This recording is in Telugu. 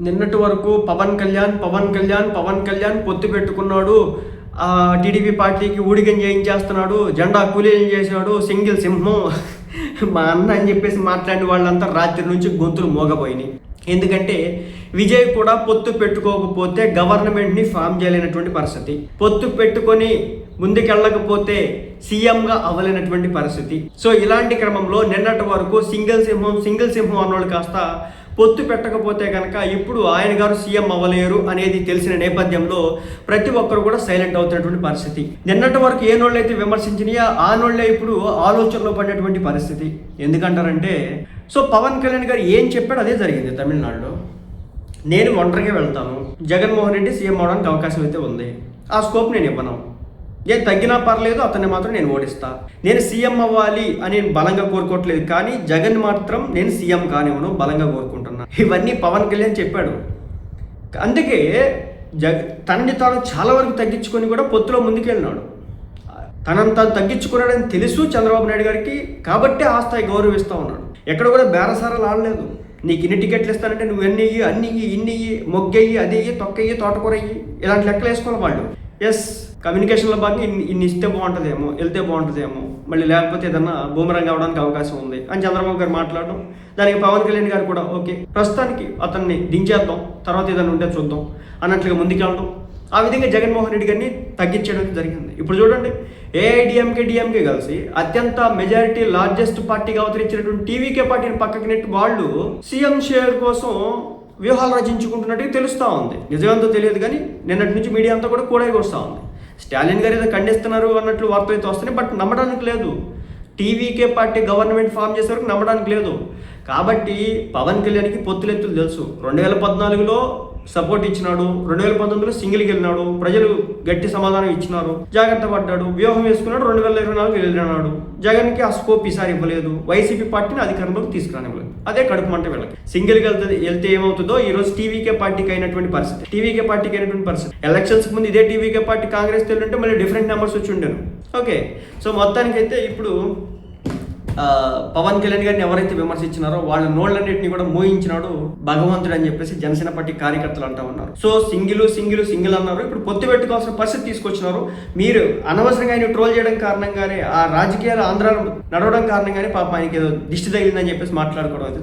నిన్నటి వరకు పవన్ కళ్యాణ్ పొత్తు పెట్టుకున్నాడు, టీడీపీ పార్టీకి ఊడిగం చేయించేస్తున్నాడు, జెండా కూలీలు చేశాడు, సింగిల్ సింహం మా అన్న అని చెప్పేసి మాట్లాడిన వాళ్ళంతా రాత్రి నుంచి గొంతులు మోగపోయినాయి. ఎందుకంటే విజయ్ కూడా పొత్తు పెట్టుకోకపోతే గవర్నమెంట్ని ఫామ్ చేయలేనటువంటి పరిస్థితి, పొత్తు పెట్టుకొని ముందుకెళ్ళకపోతే సీఎంగా అవ్వలేనటువంటి పరిస్థితి. సో ఇలాంటి క్రమంలో నిన్నటి వరకు సింగిల్ సింహం అన్నోళ్ళు కాస్త పొత్తు పెట్టకపోతే కనుక ఇప్పుడు ఆయన గారు సీఎం అవ్వలేరు అనేది తెలిసిన నేపథ్యంలో ప్రతి ఒక్కరు కూడా సైలెంట్ అవుతున్నటువంటి పరిస్థితి. నిన్నటి వరకు ఏ నోళ్ళు అయితే విమర్శించినాయో ఆ నోళ్ళే ఇప్పుడు ఆలోచనలో పడినటువంటి పరిస్థితి. ఎందుకంటారంటే సో పవన్ కళ్యాణ్ గారు ఏం చెప్పాడు అదే జరిగింది తమిళనాడులో. నేను ఒంటరిగా వెళ్తాను, జగన్మోహన్ రెడ్డి సీఎం అవడానికి అవకాశం అయితే ఉంది, ఆ స్కోప్ నేను ఇవ్వను, ఏం తగ్గినా పర్లేదు అతన్ని మాత్రం నేను ఓడిస్తా, నేను సీఎం అవ్వాలి అని బలంగా కోరుకోవట్లేదు, కానీ జగన్ మాత్రం నేను సీఎం కానివ్వను బలంగా కోరుకుంటున్నా. ఇవన్నీ పవన్ కళ్యాణ్ చెప్పాడు. అందుకే తనని తాను చాలా వరకు తగ్గించుకొని కూడా పొత్తులో ముందుకెళ్ళినాడు. తనను తాను తగ్గించుకున్నాడని తెలుసు చంద్రబాబు నాయుడు గారికి, కాబట్టి ఆ స్థాయి గౌరవిస్తూ ఉన్నాడు. ఎక్కడ కూడా బేరసారాలు ఆడలేదు. నీకు ఇన్ని టికెట్లు ఇస్తానంటే నువ్వు ఎన్ని ఇయ్యి, అన్ని ఇయ్యి, ఇన్ని ఇయ్యి, మొగ్గయ్యి, అది ఇయ్యి, తొక్కయ్యి, తోటకూర ఇయ్యి, ఇలాంటి లెక్కలు వేసుకోవాలి వాళ్ళు. ఎస్, కమ్యూనికేషన్లో భాగంగా ఇన్ని ఇస్తే బాగుంటుందేమో, వెళ్తే బాగుంటుందేమో, మళ్ళీ లేకపోతే ఏదన్నా బూమరంగ్ అవడానికి అవకాశం ఉంది అని చంద్రబాబు గారు మాట్లాడడం, దానికి పవన్ కళ్యాణ్ గారు కూడా ఓకే ప్రస్తుతానికి అతన్ని దించేద్దాం, తర్వాత ఏదైనా ఉంటే చూద్దాం అన్నట్లుగా ముందుకెళ్ళడం, ఆ విధంగా జగన్మోహన్ రెడ్డి గారిని తగ్గించడం జరిగింది. ఇప్పుడు చూడండి, ఏఐడిఎంకే కలిసి అత్యంత మెజారిటీ లార్జెస్ట్ పార్టీగా అవతరించినటువంటి టీవీకే పార్టీని పక్కకి నెట్టి వాళ్ళు సీఎం షేర్ కోసం వ్యూహాలు రచించుకుంటున్నట్టుగా తెలుస్తూ ఉంది. నిజంతో తెలియదు కానీ నిన్నటి నుంచి మీడియా అంతా కూడా వస్తూ ఉంది. స్టాలిన్ గారు ఏదో ఖండిస్తున్నారు అన్నట్లు వార్తలు అయితే వస్తున్నాయి, బట్ నమ్మడానికి లేదు. టీవీకే పార్టీ గవర్నమెంట్ ఫామ్ చేసే వరకు నమ్మడానికి లేదు. కాబట్టి పవన్ కళ్యాణ్కి పొత్తులెత్తులు తెలుసు. 2014లో సపోర్ట్ ఇచ్చినాడు, 2019లో సింగిల్కి వెళ్ళినాడు, ప్రజలు గట్టి సమాధానం ఇచ్చినారు, జాగ్రత్త పడ్డాడు, వ్యూహం వేసుకున్నాడు, 2024 వెళ్ళినాడు. జగన్కి ఆ స్కోప్ ఈసారి ఇవ్వలేదు, వైసీపీ పార్టీని అధికారంలోకి తీసుకురానివ్వలేదు. అదే కడుపు మంట వీళ్ళకి. సింగిల్కి వెళ్తే ఏమవుతుందో ఈ రోజు టీవీకే పార్టీకి అయినటువంటి పరిస్థితి. ఎలక్షన్స్ ముందు ఇదే టీవీకే పార్టీ కాంగ్రెస్ తెలుంటే మళ్ళీ డిఫరెంట్ నెంబర్స్ వచ్చి ఉండేను. ఓకే, సో మొత్తానికైతే ఇప్పుడు పవన్ కళ్యాణ్ గారిని ఎవరైతే విమర్శించినారో వాళ్ళ నోళ్ళన్నింటినీ కూడా మోయించినాడు భగవంతుడు అని చెప్పేసి జనసేన పార్టీ కార్యకర్తలు అంటూ ఉన్నారు. సో సింగిల్ అన్నారు, ఇప్పుడు పొత్తు పెట్టుకోవాల్సిన పరిస్థితి తీసుకొచ్చినారు. మీరు అనవసరంగా ఆయన ట్రోల్ చేయడం కారణంగానే, ఆ రాజకీయాలు ఆంధ్రాలో నడవడం కారణంగానే పాప ఆయనకి ఏదో దిష్టి తగిలిందని చెప్పేసి మాట్లాడుకోవడం అయితే